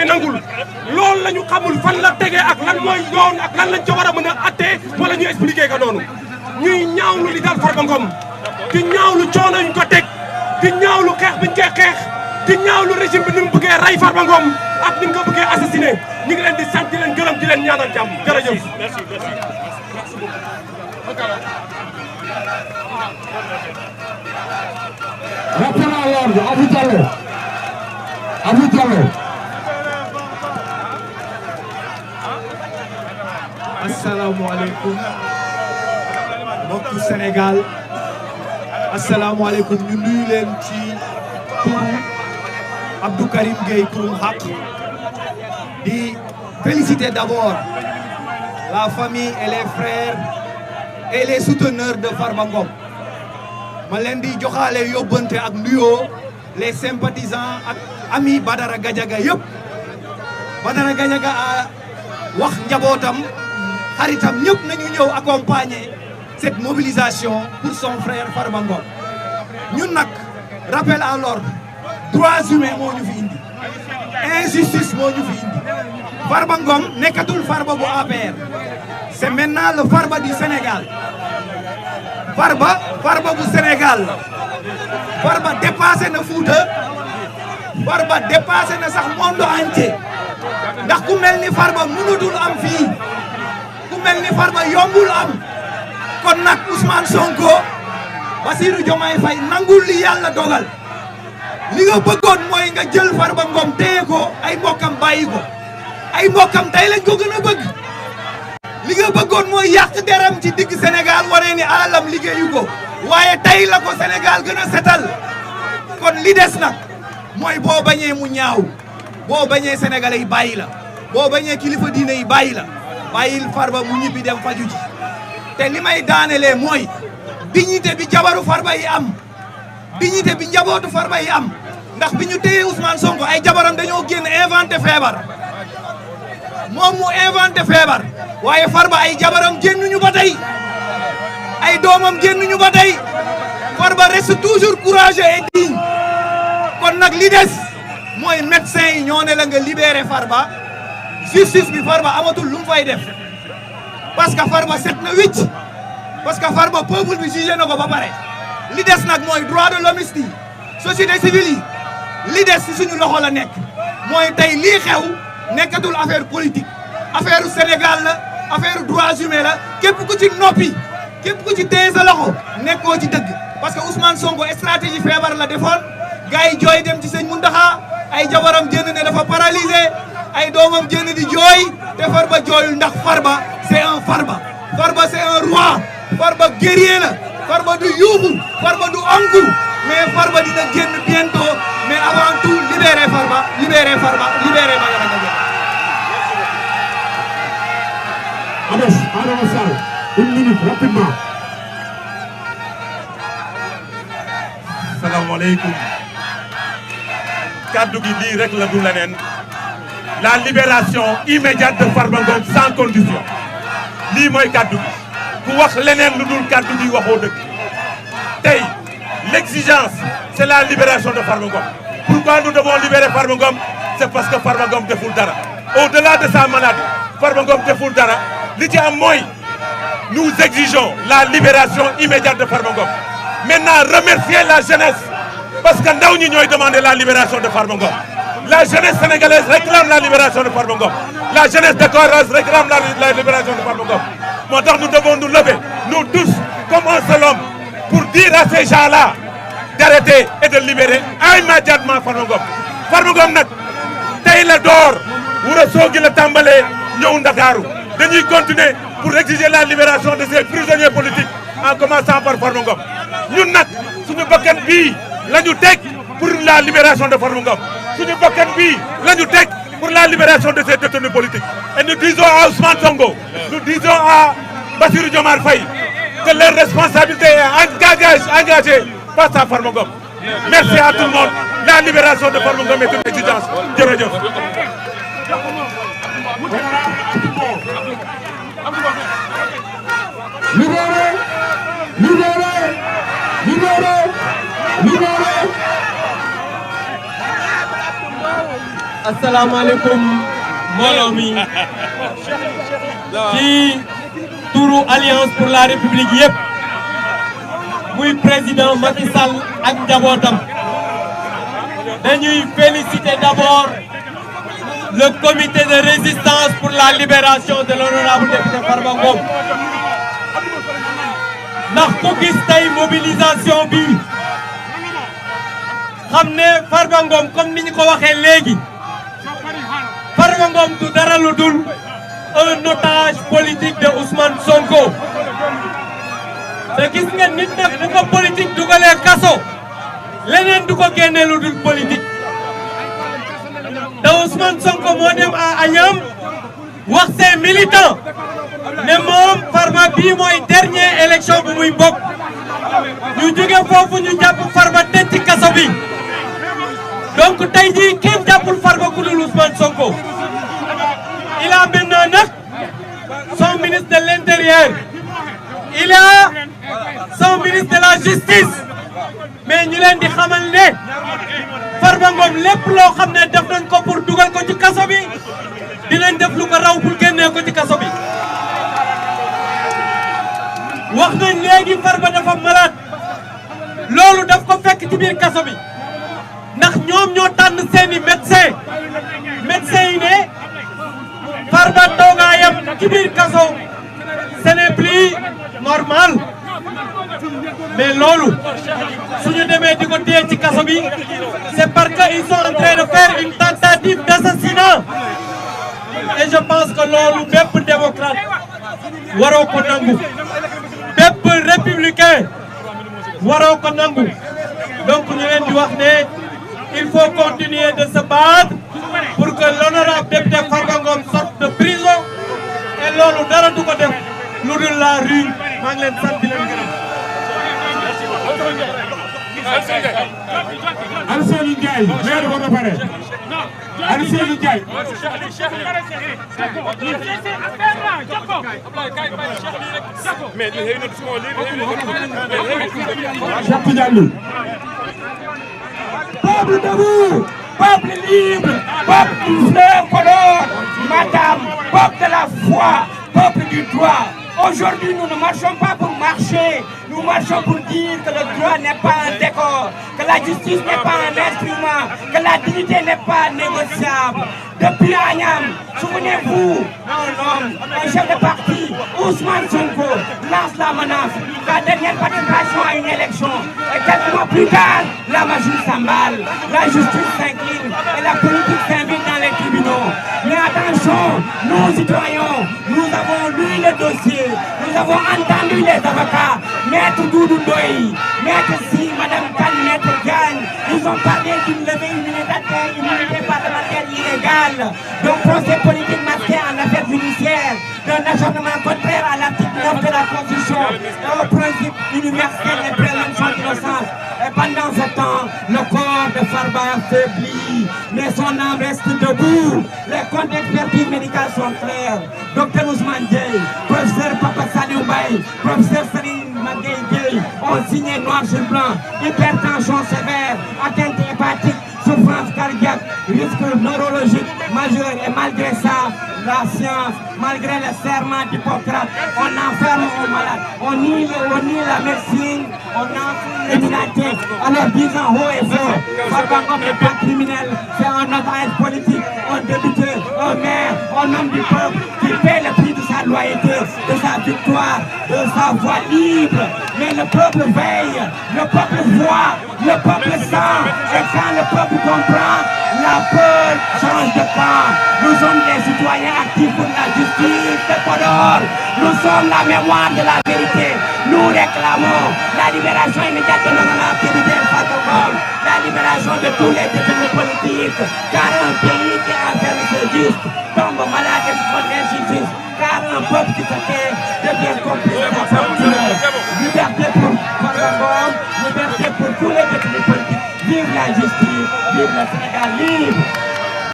koy nangul loolu la ñu xamul fan la tegee ak lan mooy yoon ak lan lañ ca war a mën a attee wala ñu expliquer ko noonu ñuy ñaawlu li daal Farba Ngom di ñaawlu coono ñu ko teg di ñaawlu xeex biñ koy xeex di ñaawlu régime bi ni mu bëggee rey Farba Ngom ak ni mu ko bëggee assassiné ñu ngi leen di sant di leen gërëm di leen ñaanal jàmm jërëjëf. Rappel à l'ordre, Abou Diallo. Abou Diallo. Asalaamaaleykum mbokku Sénégal asalaamaaleykum ñu nuyu leen ci turu Abdou Karim Gueye Xrum Xax di féliciter d'abord la famille et les frères et les souteneurs de Farba Ngom ma leen di joxaale yóbbante ak nuyoo les sympathisants ak amis Badara Gadiaga yëpp Badara Gadiaga a wax njabootam xaritam ñëpp nañu ñëw accompagner cette mobilisation pour son frère Farba Ngom ñun nag rappel à l'ordre droits humains moo ñu fi indi injustice moo ñu fi indi Farba Ngom nekkatul Farba bu APR c'est maintenant le Farba du Sénégal Farba bu Sénégal Farba dépassé na Fouta Farba dépassé na sax monde entier ndax ku mel ni Farba mënatul am fii ku mel ni Farba yombul am kon nag Ousmane Sonko Bassirou Diomaye Faye nangul li yàlla dogal li nga bëggoon mooy nga jël Farba Ngom téye ko ay mbokkam bàyyi ko ay mbokkam tey lañ ko gën a bëgg li nga bëggoon mooy yàq deram ci digg Sénégal waree ni alalam liggéeyu ko waaye tey la ko Sénégal gën a setal kon li des nag mooy boo bañee mu ñaaw boo bañee sénégalais yi bàyyi la boo bañee kilifa diine yi bàyyi la bàyyil Farba mu ñibbi dem faju ji te li may daanelee mooy dignité bi jabaru Farba yi am dignité bi njabootu Farba yi am ndax bi ñu téye Ousmane Sonko ay jabaram dañoo génn inventé feebar moom mu inventé feebar waaye Farba ay jabaram génnuñu ba tey ay doomam génnuñu ba tey Farba reste toujours courageux et digne kon nag li des mooy médecin yi ñoo ne la nga libéré Farba justice bi Farba amatul lu mu fay def parce que Farba set na wicc parce que Farba peuple bi jugé na ko ba pare li des nag mooy droit de l'hommiste yi société civile yi li des ci suñu loxo la nekk mooy tey lii xew nekkatul affaire politique affaire Sénégal la affaire droits humains la képp ku ci noppi képp ku ci téye sa loxo nekkoo ci dëgg parce que Ousmane Sonko stratégie feebar la defoon gars yi jooy dem ci sëñ Mountakha ay jabaram génn ne dafa paralysé ay doomam génn di jooy te Farba jooyul ndax Farba c'est un Farba c'est un roi Farba guerrier la Farba du yuuxu Farba du onku mais Farba dina génn bientôt mais avant tout libérer Farba libérer Badara Gadiaga. Adama Sall, une minute rapidement. Salaamaaleykum kaddu gi lii rek la du leneen la libération immédiate de Farba Ngom sans condition lii mooy kaddu gi ku wax leneen lu dul kaddu gi waxoo dëgg tey l'exigence c'est la libération de Farba Ngom. Pourquoi nous devons libérer Farba Ngom? C'est parce que Farba Ngom deful dara au-delà de sa maladie Farba Ngom deful dara li ci am mooy nous exigeons la libération immédiate de Farba Ngom. Maintenant remercier la jeunesse parce que ndaw ñi ñooy demander la libération de Farba Ngom. La jeunesse sénégalaise réclame la libération de Farba Ngom. La jeunesse de Corrèze réclame la libération de Farba Ngom. Moo tax nous devons nous lever nous tous comme un seul homme pour dire à ces gens-là d'arrêter et de libérer immédiatement Farba Ngom. Farba Ngom nag tey la door Ourossogui la tàmbalee ñëw Ndakaaru dañuy continuer pour exiger la libération de ces prisonniers politiques en commençant par Farba Ngom. ñun nag suñu bakkan bii la ñu teg pour la libération de Farba Ngom suñu bakkan bii la ñu teg pour la libération de ces détenus politiques et nous disons à Ousmane Sonko nous disons à Bassirou Diomaye Faye que leur responsabilité est engagée face à Farba Ngom. Merci à tout le monde. La libération de Farba Ngom est une exigence. Jërëjëf. Libérez asalaamaaleykum mbooloo mi ci turu Alliance pour la République yëpp muy président Macky Sall ak njabootam dañuy féliciter d'abord le comité de résistance pour la libération de l'honorable député Farba Ngom ndax ku gis tey mobilisation bi xam ne Farba Ngom comme ni ñu ko waxee léegi Farba Ngom du dara lu dul un otage politique de Ousmane Sonko te gis nga nit nag bu ko politique dugalee kaso leneen du ko génne lu dul politique te Ousmane Sonko moo dem à Agnam wax ses militants ne moom Farba bii mooy dernière élection bu muy bokk ñu jóge foofu ñu jàpp Farba tëj ci kaso bi donc tey jii kenn jàppul Farba ku dul Ousmane Sonko il a maintenant nag son ministre de l'intérieur il a son ministre de la justice mais ñu leen di xamal ne Farba Ngom lépp loo xam ne def nañ ko pour dugal ko ci kaso bi dinañ def lu ko raw pour génnee ko ci kaso bi wax nañ léegi Farba dafa malade loolu daf ko fekk ci biir kaso bi ndax ñoom ñoo tànn seeni médecin yi ne Farba toogaayam ci biir kaso ce n'est plus normal mais loolu suñu demee di ko téye ci kaso bi c'est parce que ils sont en train de faire une tentative d'assassinat et je pense que loolu bépp démocrate waroo ko nangu bépp républicain waroo ko nangu donc ñu leen di wax ne il faut continuer de se battre pour que l'honorable député Farba Ngom sorte de prison et loolu dara du ko def lu dul la rue maa ngi leen sant di leen gërëm. Alseni Ndiaye maire ko ba pare Alseni Ndiaye Cheikh Tidiane Peuple debout, peuple libre, peuple du fleuve Podor, Matam, peuple de la foi, peuple du droit. Aujourd'hui, nous ne marchons pas pour marcher, nous marchons pour dire que le droit n'est pas un décor, que la justice n'est pas un instrument, que la dignité n'est pas négociable. Depuis Agnam, souvenez-vous, un homme, un chef de parti, Ousmane Sonko, lance la menace, la dernière participation à une élection. Et quelques mois plus tard, la magie s'emballe, la justice s'incline et la politique s'invite dans les tribunaux. Mais attention, nous citoyens, nous avons lu le dossier, nous avons entendu les avocats, Maître Doudou Ndoye, Maître Si, Madame Kane, Maître Diagne, ils ont parlé d'une levée immunité parlementaire illégale, d'un procès politique masqué en affaires judiciaires, d'un acharnement contraire à l'article 9 de la Constitution et au principe universel et présomption d'innocence. Et pendant ce temps, le corps de Farba affaiblit, mais son âme reste debout. Les comptes d'expertise médicale sont clairs. Docteur Ousmane Dieye, professeur Papa Saliou Mbaye, professeur Serigne Magueye Gueye ont signé noir sur blanc. Hypertension sévère, atteinte hépatique, souffrance cardiaque, risque neurologique majeur. Et malgré ça, la science, malgré le serment d'Hippocrate, on enferme aux malades. On nie la médecine, on enferme l'humanité. Alors disant haut et fort, Farba Ngom n'est pas criminel, c'est un otage politique, un député, un maire, un homme du peuple qui paie le prix de sa loyauté, de sa victoire, de sa voix libre. Mais le peuple veille, le peuple voit, le peuple sent. Et quand le peuple comprend, la peur change de camp. Nous sommes des citoyens actifs pour la justice de Podor. Nous sommes la mémoire de la vérité. Nous réclamons la libération immédiate de l'honorable député Farba Ngom, la libération de tous les détenus politiques. Car un pays qui enferme ses justes tombe malade et se injustice. Car un peuple qui se tait